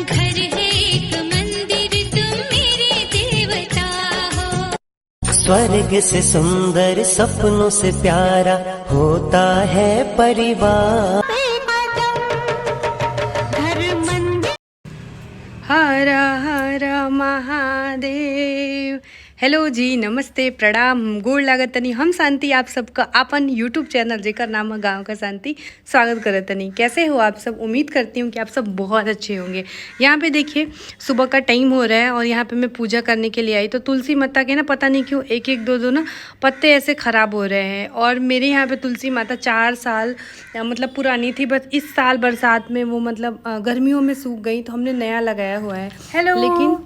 घर है एक मंदिर, तुम मेरे देवता हो। स्वर्ग से सुंदर सपनों से प्यारा होता है परिवार। हर हर महादेव। हेलो जी, नमस्ते, प्रणाम, गोड़ लागत तनी। हम शांति आप सबका अपन यूट्यूब चैनल जेकर नाम है गाँव का शांति स्वागत करत तनी। कैसे हो आप सब? उम्मीद करती हूँ कि आप सब बहुत अच्छे होंगे। यहाँ पे देखिए सुबह का टाइम हो रहा है और यहाँ पे मैं पूजा करने के लिए आई तो तुलसी माता के ना पता नहीं क्यों एक एक दो ना पत्ते ऐसे ख़राब हो रहे हैं। और मेरे यहाँ पे तुलसी माता 4 साल मतलब पुरानी थी, बस इस साल बरसात में वो मतलब गर्मियों में सूख गई तो हमने नया लगाया हुआ है। हेलो, लेकिन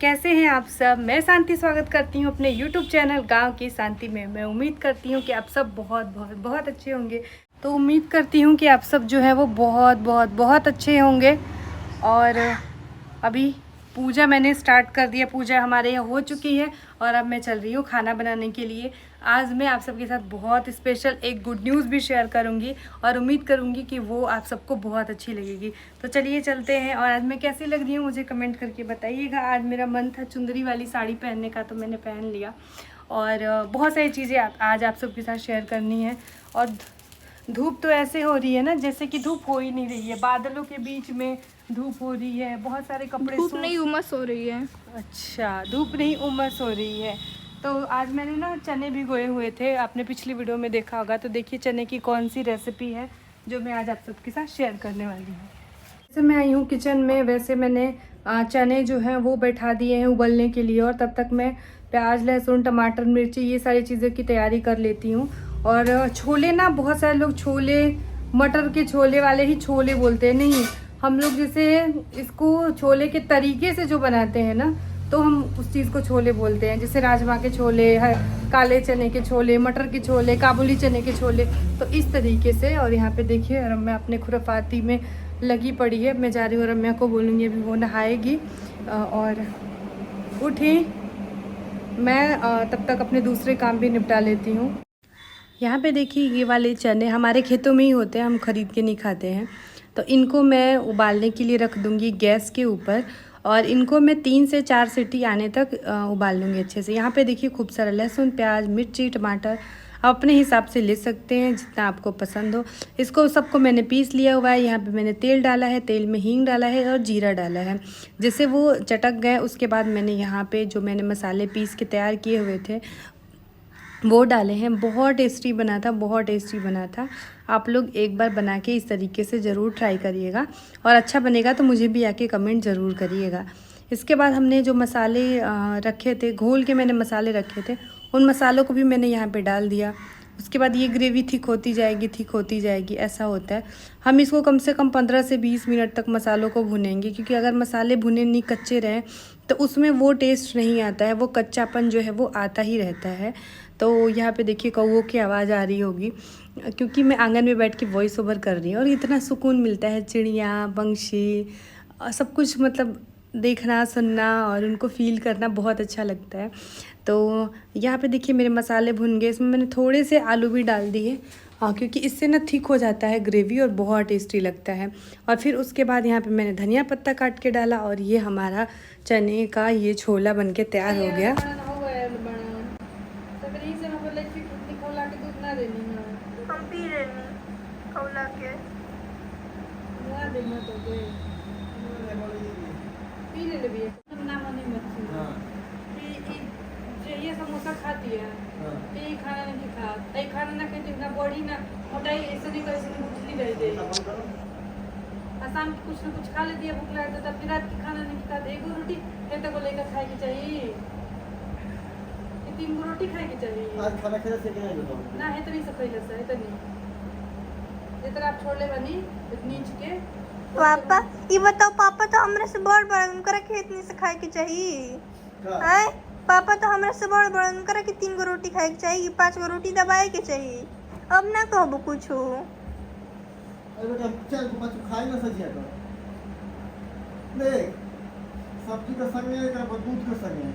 कैसे हैं आप सब? मैं शांति स्वागत करती हूँ अपने YouTube चैनल गांव की शांति में। मैं उम्मीद करती हूँ कि आप सब बहुत बहुत बहुत अच्छे होंगे। तो उम्मीद करती हूँ कि आप सब जो है वो बहुत बहुत बहुत अच्छे होंगे। और अभी पूजा मैंने स्टार्ट कर दिया, पूजा हमारे यहाँ हो चुकी है और अब मैं चल रही हूँ खाना बनाने के लिए। आज मैं आप सबके साथ बहुत स्पेशल एक गुड न्यूज़ भी शेयर करूँगी और उम्मीद करूँगी कि वो आप सबको बहुत अच्छी लगेगी। तो चलिए चलते हैं। और आज मैं कैसी लग रही हूँ मुझे कमेंट करके बताइएगा। आज मेरा मन था चुंदरी वाली साड़ी पहनने का तो मैंने पहन लिया। और बहुत सारी चीज़ें आज आप सबके साथ शेयर करनी है। और धूप तो ऐसे हो रही है ना जैसे कि धूप हो ही नहीं रही है, बादलों के बीच में धूप हो रही है। बहुत सारे कपड़े, धूप नहीं उमस हो रही है। अच्छा, धूप नहीं उमस हो रही है। तो आज मैंने ना चने भिगोए हुए थे, आपने पिछली वीडियो में देखा होगा। तो देखिए चने की कौन सी रेसिपी है जो मैं आज आप सबके साथ शेयर करने वाली हूँ। जैसे मैं आई हूँ किचन में, वैसे मैंने चने जो हैं वो बैठा दिए हैं उबलने के लिए। और तब तक मैं प्याज, लहसुन, टमाटर, मिर्ची ये सारी चीज़ों की तैयारी कर लेती हूँ। और छोले ना, बहुत सारे लोग छोले मटर के छोले वाले ही छोले बोलते हैं। नहीं, हम लोग जैसे इसको छोले के तरीके से जो बनाते हैं ना तो हम उस चीज़ को छोले बोलते हैं। जैसे राजमा के छोले, काले चने के छोले, मटर के छोले, काबुली चने के छोले, तो इस तरीके से। और यहाँ पे देखिए रम्या अपने खुराफाती में लगी पड़ी है। मैं जा रही हूँ, रम्या को बोलूँगी अभी वो नहाएगी और उठी। मैं तब तक अपने दूसरे काम भी निपटा लेती हूँ। यहाँ पे देखिए ये वाले चने हमारे खेतों में ही होते हैं, हम खरीद के नहीं खाते हैं। तो इनको मैं उबालने के लिए रख दूँगी गैस के ऊपर और इनको मैं 3 से 4 सीटी आने तक उबाल लूँगी अच्छे से। यहाँ पे देखिए खूब सारा लहसुन, प्याज, मिर्ची, टमाटर आप अपने हिसाब से ले सकते हैं जितना आपको पसंद हो। इसको सबको मैंने पीस लिया हुआ है। यहाँ पे मैंने तेल डाला है, तेल में हींग डाला है और जीरा डाला है। जैसे वो चटक गए उसके बाद मैंने यहाँ पे जो मैंने मसाले पीस के तैयार किए हुए थे वो डाले हैं। बहुत टेस्टी बना था, बहुत टेस्टी बना था। आप लोग एक बार बना के इस तरीके से ज़रूर ट्राई करिएगा और अच्छा बनेगा तो मुझे भी आके कमेंट ज़रूर करिएगा। इसके बाद हमने जो मसाले रखे थे, घोल के मैंने मसाले रखे थे, उन मसालों को भी मैंने यहाँ पे डाल दिया। उसके बाद ये ग्रेवी थिक होती जाएगी, थिक होती जाएगी, ऐसा होता है। हम इसको कम से कम 15 से 20 मिनट तक मसालों को भुनेंगे, क्योंकि अगर मसाले भुने नहीं, कच्चे रहें तो उसमें वो टेस्ट नहीं आता है, वो कच्चापन जो है वो आता ही रहता है। तो यहाँ पे देखिए कौवों की आवाज़ आ रही होगी क्योंकि मैं आंगन में बैठ के वॉइस ओवर कर रही हूँ और इतना सुकून मिलता है। चिड़िया, पंछी, सब कुछ मतलब देखना, सुनना और उनको फील करना बहुत अच्छा लगता है। तो यहाँ पे देखिए मेरे मसाले भुन गए। इसमें मैंने थोड़े से आलू भी डाल दिए क्योंकि इससे ना थिक हो जाता है ग्रेवी और बहुत टेस्टी लगता है। और फिर उसके बाद यहाँ पे मैंने धनिया पत्ता काट के डाला और ये हमारा चने का ये छोला बन के तैयार हो गया। हम पी रहे खौला के ये समोसा खाती है तो ये खाना नहीं खा, ये खाना ना खाती ना बॉडी ना मोटाई ऐसे नहीं कर सकती, उछली रह जाएगी। शाम की कुछ ना कुछ खा लेती है, भूख लगता है तब रात की खाना नहीं खाते। एक रोटी खेते को लेकर खाएगी चाहिए, 3 रोटी खाएगी चाहिए। आज खाना खाने से क्या है ना है तो नहीं सब पहले से है तो नहीं जितना आप छोड़ ले बनी नीच के। पापा ये बताओ, पापा तो हमरा से बड़ बड़ उनकरा खेत में से खाए के चाहिए हैं। पापा तो हमरा से बड़ बड़ उनकरा के 3 गो रोटी खाए के चाहिए, 5 गो रोटी दबाए के चाहिए। अब ना कहबो कुछ हो। अरे बेटा चल को बच्चों खाई ना सजिया कर देख, सब्जी का संगे का दूध का संगे।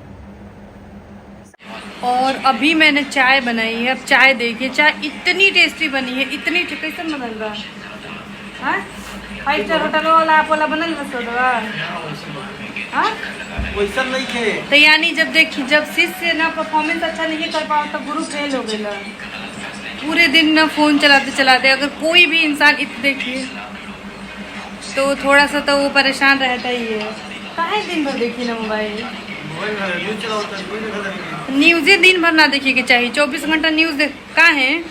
और अभी मैंने चाय बनाई है। अब चाय देखिए, चाय इतनी टेस्टी बनी है, इतनी कैसे बनल रहा है। फाइव स्टार होटल वाला आप वाला बनल बस हाँ वैसा नहीं थे। तो यानी जब शिष्य ना परफॉर्मेंस अच्छा नहीं कर पाओ तो गुरु फेल हो गया। पूरे दिन ना फ़ोन चलाते चलाते अगर कोई भी इंसान देखिए तो थोड़ा सा तो वो परेशान रहता ही है। कहाँ दिन भर देखिए ना मोबाइल, न्यूज़े दिन भर ना देखिए कि चाहिए 24 घंटा न्यूज़ देख कहाँ है,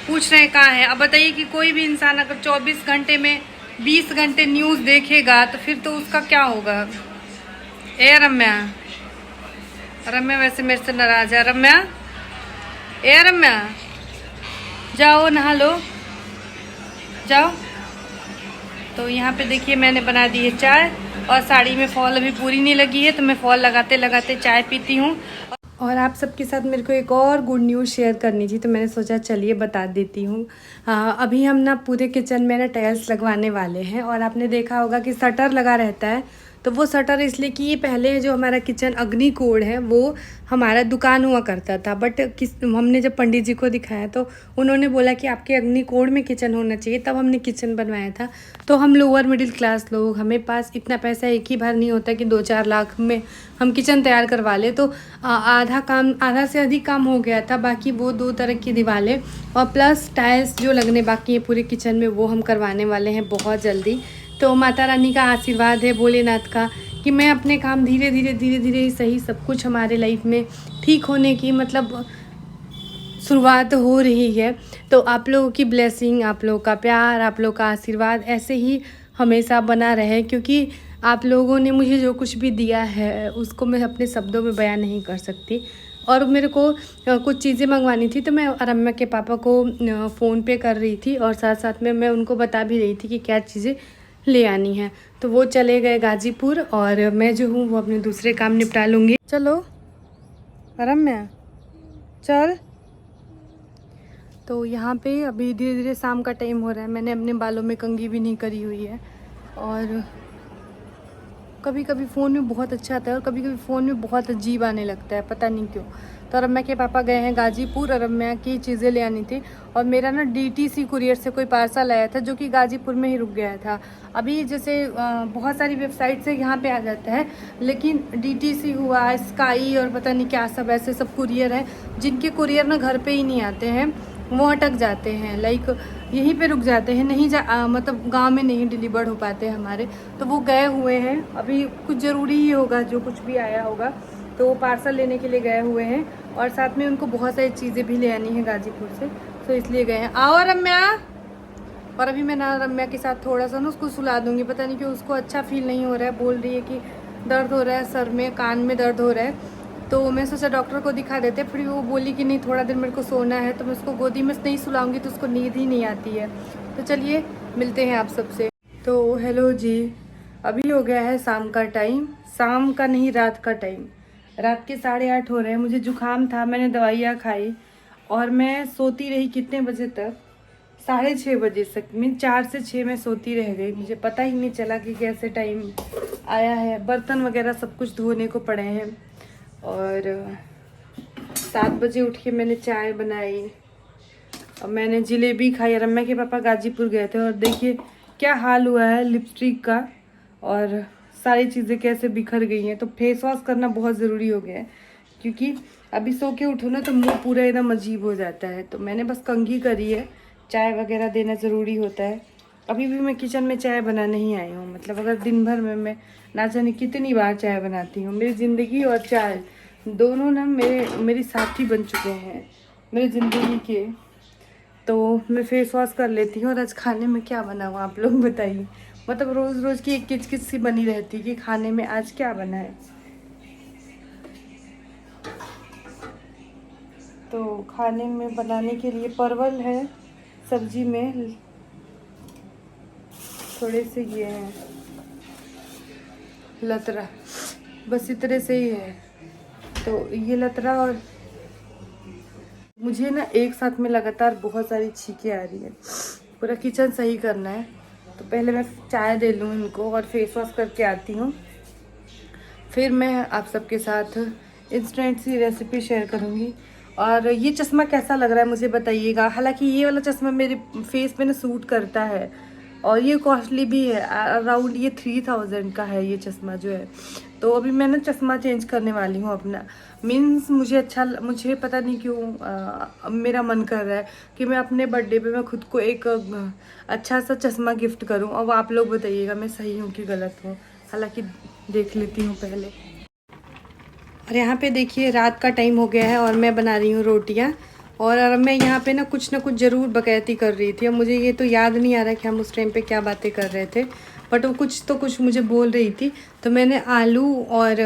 पूछ रहे हैं कहाँ है। अब बताइए कि कोई भी इंसान अगर 24 घंटे में 20 घंटे न्यूज़ देखेगा तो फिर तो उसका क्या होगा। ए रम्या, रम्या वैसे मेरे से नाराज है। रम्या, ए रम्या जाओ नहा लो जाओ। तो यहाँ पे देखिए मैंने बना दी है चाय और साड़ी में फॉल अभी पूरी नहीं लगी है तो मैं फॉल लगाते लगाते चाय पीती हूँ। और आप सबके साथ मेरे को एक और गुड न्यूज़ शेयर करनी थी तो मैंने सोचा चलिए बता देती हूँ। अभी हम ना पूरे किचन में ना टाइल्स लगवाने वाले हैं और आपने देखा होगा कि शटर लगा रहता है। तो वो शटर इसलिए कि ये पहले जो हमारा किचन अग्निकोण है वो हमारा दुकान हुआ करता था, बट हमने जब पंडित जी को दिखाया तो उन्होंने बोला कि आपके अग्निकोण में किचन होना चाहिए, तब हमने किचन बनवाया था। तो हम लोअर मिडिल क्लास लोग, हमें पास इतना पैसा एक ही बार नहीं होता कि 2-4 लाख में हम किचन तैयार करवा ले। तो आधा से अधिक काम हो गया था, बाकी वो 2 तरह की दीवारें और प्लस टाइल्स जो लगने बाकी है पूरे किचन में वो हम करवाने वाले हैं बहुत जल्दी। तो माता रानी का आशीर्वाद है, भोलेनाथ का, कि मैं अपने काम धीरे धीरे ही सही सब कुछ हमारे लाइफ में ठीक होने की मतलब शुरुआत हो रही है। तो आप लोगों की ब्लेसिंग, आप लोगों का प्यार, आप लोगों का आशीर्वाद ऐसे ही हमेशा बना रहे, क्योंकि आप लोगों ने मुझे जो कुछ भी दिया है उसको मैं अपने शब्दों में बयान नहीं कर सकती। और मेरे को कुछ चीज़ें मंगवानी थी तो मैं रम्या के पापा को फ़ोन पे कर रही थी और साथ साथ में मैं उनको बता भी रही थी कि क्या चीज़ें ले आनी है। तो वो चले गए गाजीपुर और मैं जो हूँ वो अपने दूसरे काम निपटा लूँगी। चलो रम्या चल। तो यहाँ पे अभी धीरे धीरे शाम का टाइम हो रहा है। मैंने अपने बालों में कंघी भी नहीं करी हुई है और कभी कभी फ़ोन में बहुत अच्छा आता है और कभी कभी फ़ोन में बहुत अजीब आने लगता है, पता नहीं क्यों। तो रम्या के पापा गए हैं गाजीपुर और रम्या की चीज़ें ले आनी थी और मेरा ना DTC कुरियर से कोई पार्सल आया था जो कि गाजीपुर में ही रुक गया था। अभी जैसे बहुत सारी वेबसाइट से यहाँ पे आ जाता है, लेकिन DTC हुआ, स्काई और पता नहीं क्या सब ऐसे सब कुरियर है जिनके कुरियर ना घर पे ही नहीं आते हैं, वो अटक जाते हैं, लाइक यहीं पे रुक जाते हैं, नहीं मतलब गांव में नहीं डिलीवर्ड हो पाते हमारे। तो वो गए हुए हैं, अभी कुछ ज़रूरी ही होगा जो कुछ भी आया होगा तो वो पार्सल लेने के लिए गए हुए हैं और साथ में उनको बहुत सारी चीज़ें भी ले आनी है गाजीपुर से, तो इसलिए गए हैं। आओ रम्या। और अभी मैं ना रम्या के साथ थोड़ा सा ना उसको सुला दूँगी, पता नहीं क्यों उसको अच्छा फील नहीं हो रहा है, बोल रही है कि दर्द हो रहा है, सर में कान में दर्द हो रहा है। तो मैं सोचा डॉक्टर को दिखा देते, फिर वो बोली कि नहीं थोड़ा देर मेरे को सोना है, तो मैं उसको गोदी में नहीं सुलाऊंगी तो उसको नींद ही नहीं आती है। तो चलिए मिलते हैं आप सबसे। तो हेलो जी, अभी हो गया है शाम का टाइम, शाम का नहीं रात का टाइम, रात के 8:30 हो रहे हैं। मुझे जुकाम था, मैंने दवाइयाँ खाई और मैं सोती रही कितने बजे तक, 6:30 बजे तक। मैं 4 से 6 में सोती रह गई, मुझे पता ही नहीं चला कि कैसे टाइम आया है। बर्तन वगैरह सब कुछ धोने को पड़े हैं और 7 बजे उठ के मैंने चाय बनाई और मैंने जलेबी खाई। रम्या के पापा गाजीपुर गए थे और देखिए क्या हाल हुआ है लिपस्टिक का और सारी चीज़ें कैसे बिखर गई हैं। तो फेस वॉश करना बहुत ज़रूरी हो गया है, क्योंकि अभी सो के उठो ना तो मुंह पूरा एकदम अजीब हो जाता है। तो मैंने बस कंघी करी है, चाय वगैरह देना ज़रूरी होता है। अभी भी मैं किचन में चाय बनाने नहीं आई हूँ, मतलब अगर दिन भर में मैं ना जाने कितनी बार चाय बनाती हूँ। मेरी ज़िंदगी और चाय दोनों ना मेरी साथी बन चुके हैं मेरी ज़िंदगी के। तो मैं फेस वॉश कर लेती हूँ। और आज खाने में क्या बना हुआ आप लोग बताइए, मतलब रोज़ रोज़ की एक किचकिच सी बनी रहती कि खाने में आज क्या बना है। तो खाने में बनाने के लिए परवल है, सब्जी में थोड़े से ये हैं लतरा, बस इतने से ही है। तो ये लतरा और मुझे ना एक साथ में लगातार बहुत सारी छींकें आ रही है, पूरा किचन सही करना है। तो पहले मैं चाय दे लूँ इनको और फेस वॉश करके आती हूँ, फिर मैं आप सबके साथ इंस्टेंट सी रेसिपी शेयर करूँगी। और ये चश्मा कैसा लग रहा है मुझे बताइएगा। हालांकि ये वाला चश्मा मेरे फेस पे ना सूट करता है, और ये कॉस्टली भी है, अराउंड ये 3000 का है ये चश्मा जो है। तो अभी मैं ना चश्मा चेंज करने वाली हूँ अपना। मीन्स मुझे पता नहीं क्यों मेरा मन कर रहा है कि मैं अपने बर्थडे पे मैं खुद को एक अच्छा सा चश्मा गिफ्ट करूँ। अब आप लोग बताइएगा मैं सही हूँ कि गलत हूँ, हालांकि देख लेती हूँ पहले। और यहाँ पे देखिए रात का टाइम हो गया है और मैं बना रही हूँ रोटियाँ। और मैं यहाँ पे ना कुछ ज़रूर बकैती कर रही थी। अब मुझे ये तो याद नहीं आ रहा कि हम उस टाइम पे क्या बातें कर रहे थे, बट वो कुछ मुझे बोल रही थी। तो मैंने आलू और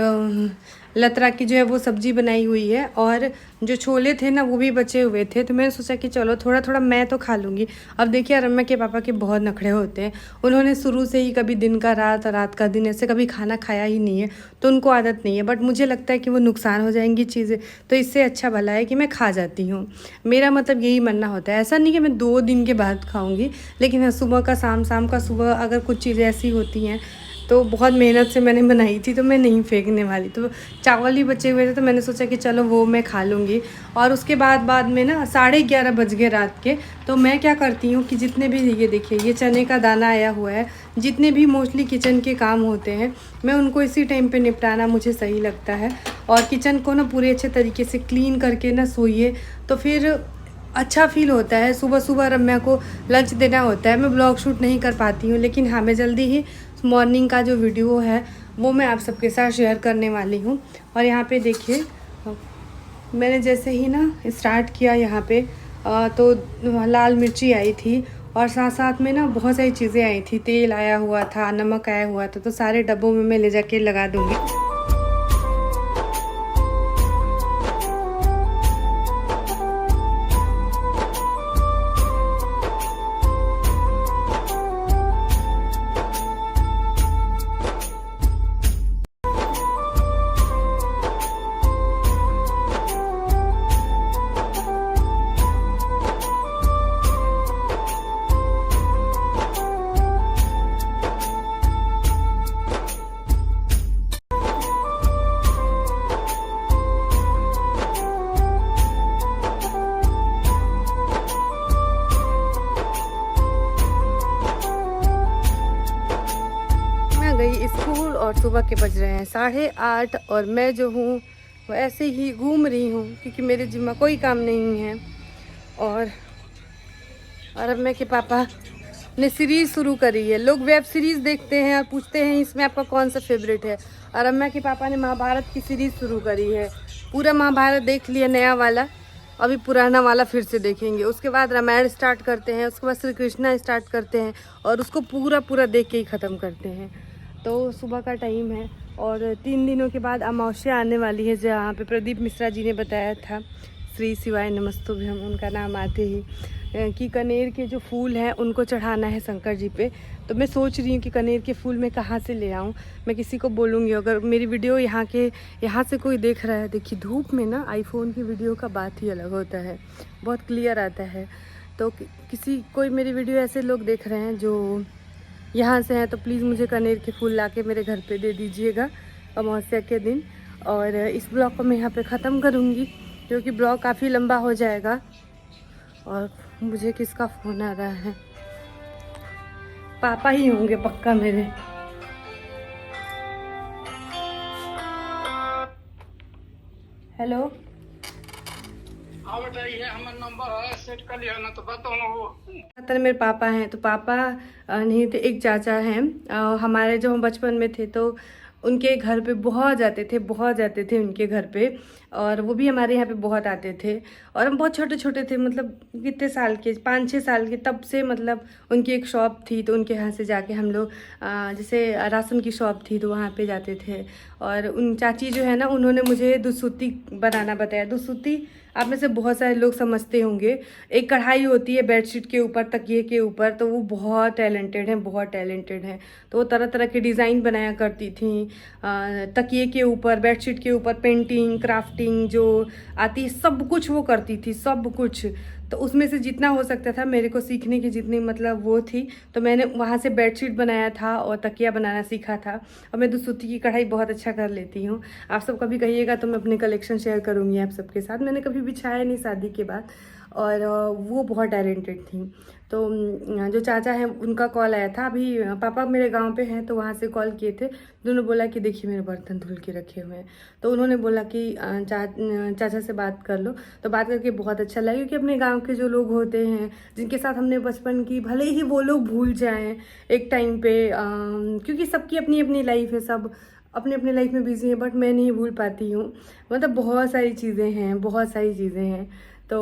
लतरा की जो है वो सब्ज़ी बनाई हुई है, और जो छोले थे ना वो भी बचे हुए थे। तो मैंने सोचा कि चलो थोड़ा थोड़ा मैं तो खा लूँगी। अब देखिए रम्या के पापा के बहुत नखरे होते हैं। उन्होंने शुरू से ही कभी दिन का रात, रात का दिन, ऐसे कभी खाना खाया ही नहीं है, तो उनको आदत नहीं है। बट मुझे लगता है कि वो नुकसान हो जाएंगी चीज़ें, तो इससे अच्छा भला है कि मैं खा जाती हूँ। मेरा मतलब यही मानना होता है। ऐसा नहीं कि मैं 2 दिन के बाद खाऊँगी, लेकिन हाँ सुबह का शाम का सुबह अगर कुछ चीज़ें ऐसी होती हैं तो बहुत मेहनत से मैंने बनाई थी तो मैं नहीं फेंकने वाली। तो चावल ही बचे हुए थे तो मैंने सोचा कि चलो वो मैं खा लूँगी। और उसके बाद में ना 11:30 बज गए रात के। तो मैं क्या करती हूँ कि जितने भी, ये देखिए ये चने का दाना आया हुआ है, जितने भी मोस्टली किचन के काम होते हैं मैं उनको इसी टाइम पे निपटाना मुझे सही लगता है। और किचन को ना पूरे अच्छे तरीके से क्लीन करके ना सोइए तो फिर अच्छा फील होता है। सुबह सुबह रम्या को लंच देना होता है। मैं ब्लॉग शूट नहीं कर पाती हूँ, लेकिन हाँ मैं जल्दी ही मॉर्निंग का जो वीडियो है वो मैं आप सबके साथ शेयर करने वाली हूँ। और यहाँ पे देखिए मैंने जैसे ही ना स्टार्ट किया यहाँ पे तो लाल मिर्ची आई थी, और साथ साथ में ना बहुत सारी चीज़ें आई थी। तेल आया हुआ था, नमक आया हुआ था, तो सारे डब्बों में मैं ले जाके लगा दूँगी। गई स्कूल और सुबह के बज रहे हैं 8:30, और मैं जो हूँ वो ऐसे ही घूम रही हूँ क्योंकि मेरे जिम्मा कोई काम नहीं है। और रम्या के पापा ने सीरीज़ शुरू करी है। लोग वेब सीरीज़ देखते हैं और पूछते हैं इसमें आपका कौन सा फेवरेट है, और रम्या के पापा ने महाभारत की सीरीज़ शुरू करी है। पूरा महाभारत देख लिया नया वाला, अभी पुराना वाला फिर से देखेंगे। उसके बाद रामायण स्टार्ट करते हैं, उसके बाद श्री कृष्णा स्टार्ट करते हैं, और उसको पूरा देख के ही ख़त्म करते हैं। तो सुबह का टाइम है और 3 दिनों के बाद अमावस्या आने वाली है, जहाँ पे प्रदीप मिश्रा जी ने बताया था, श्री शिवाय नमस्तुभ्यम उनका नाम आते ही, कि कनेर के जो फूल हैं उनको चढ़ाना है शंकर जी पे। तो मैं सोच रही हूँ कि कनेर के फूल मैं कहाँ से ले आऊँ। मैं किसी को बोलूँगी, अगर मेरी वीडियो यहाँ से कोई देख रहा है, देखिए धूप में ना आईफोन की वीडियो का बात ही अलग होता है, बहुत क्लियर आता है। तो कोई मेरी वीडियो ऐसे लोग देख रहे हैं जो यहाँ से हैं, तो प्लीज़ मुझे कनेर के फूल लाके मेरे घर पे दे दीजिएगा अमावस्या के दिन। और इस ब्लॉग को मैं यहाँ पे ख़त्म करूँगी क्योंकि ब्लॉग काफ़ी लंबा हो जाएगा। और मुझे किसका फ़ोन आ रहा है, पापा ही होंगे पक्का मेरे। हेलो, तो मेरे पापा हैं, तो पापा नहीं थे, एक चाचा हैं हमारे, जो हम बचपन में थे तो उनके घर पे बहुत जाते थे उनके घर पे, और वो भी हमारे यहाँ पे बहुत आते थे। और हम बहुत छोटे थे, मतलब कितने साल के, 5-6 साल के, तब से मतलब उनकी एक शॉप थी, तो उनके यहाँ से जाके हम लोग जैसे राशन की शॉप थी तो वहाँ पे जाते थे। और उन चाची जो है ना, उन्होंने मुझे दुसुत्ती बनाना बताया। दुसुत्ती आप में से बहुत सारे लोग समझते होंगे, एक कढ़ाई होती है बेडशीट के ऊपर, तकिए के ऊपर, तो वो बहुत टैलेंटेड हैं। तो वो तरह तरह के डिज़ाइन बनाया करती थी तकिए के ऊपर, बेडशीट के ऊपर, पेंटिंग, क्राफ्टिंग जो आती, सब कुछ वो करती थी, सब कुछ। तो उसमें से जितना हो सकता था मेरे को सीखने की जितनी मतलब वो थी, तो मैंने वहाँ से बेडशीट बनाया था और तकिया बनाना सीखा था। और मैं दुसुत्ती की कढ़ाई बहुत अच्छा कर लेती हूँ। आप सब कभी कहिएगा तो मैं अपने कलेक्शन शेयर करूँगी आप सबके साथ। मैंने कभी बिछाया नहीं शादी के बाद, और वो बहुत टैलेंटेड थी। तो जो चाचा हैं उनका कॉल आया था, अभी पापा मेरे गांव पे हैं तो वहाँ से कॉल किए थे। उन्होंने बोला कि देखिए मेरे बर्तन धुल के रखे हुए हैं, तो उन्होंने बोला कि चाचा से बात कर लो। तो बात करके बहुत अच्छा लगा, क्योंकि अपने गांव के जो लोग होते हैं जिनके साथ हमने बचपन की, भले ही वो लोग भूल जाएं एक टाइम पे, क्योंकि सबकी अपनी अपनी लाइफ है, सब अपने अपने लाइफ में बिजी हैं, बट मैं नहीं भूल पाती हूँ। मतलब बहुत सारी चीज़ें हैं, बहुत सारी चीज़ें हैं। तो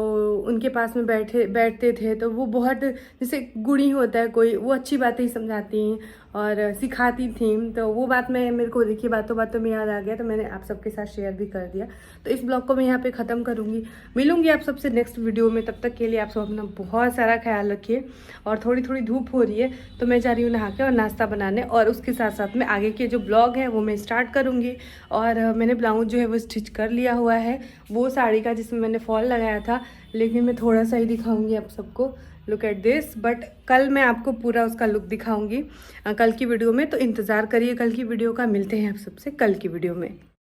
उनके पास में बैठते थे तो वो बहुत, जैसे गुणी होता है कोई, वो अच्छी बातें ही समझाती हैं और सिखाती थी। तो वो बात मेरे को देखिए बातों बातों में याद आ गया, तो मैंने आप सबके साथ शेयर भी कर दिया। तो इस ब्लॉग को मैं यहाँ पे ख़त्म करूँगी, मिलूँगी आप सबसे नेक्स्ट वीडियो में। तब तक के लिए आप सब अपना बहुत सारा ख्याल रखिए। और थोड़ी थोड़ी धूप हो रही है तो मैं जा रही हूँ नहा के और नाश्ता बनाने, और उसके साथ साथ में आगे के जो ब्लॉग है वो मैं स्टार्ट करूँगी। और मैंने ब्लाउज जो है वो स्टिच कर लिया हुआ है, वो साड़ी का जिसमें मैंने फॉल लगाया था, लेकिन मैं थोड़ा सा ही दिखाऊंगी आप सबको। Look at this. बट कल मैं आपको पूरा उसका लुक दिखाऊंगी कल की वीडियो में, तो इंतज़ार करिए कल की वीडियो का। मिलते हैं आप सबसे कल की वीडियो में।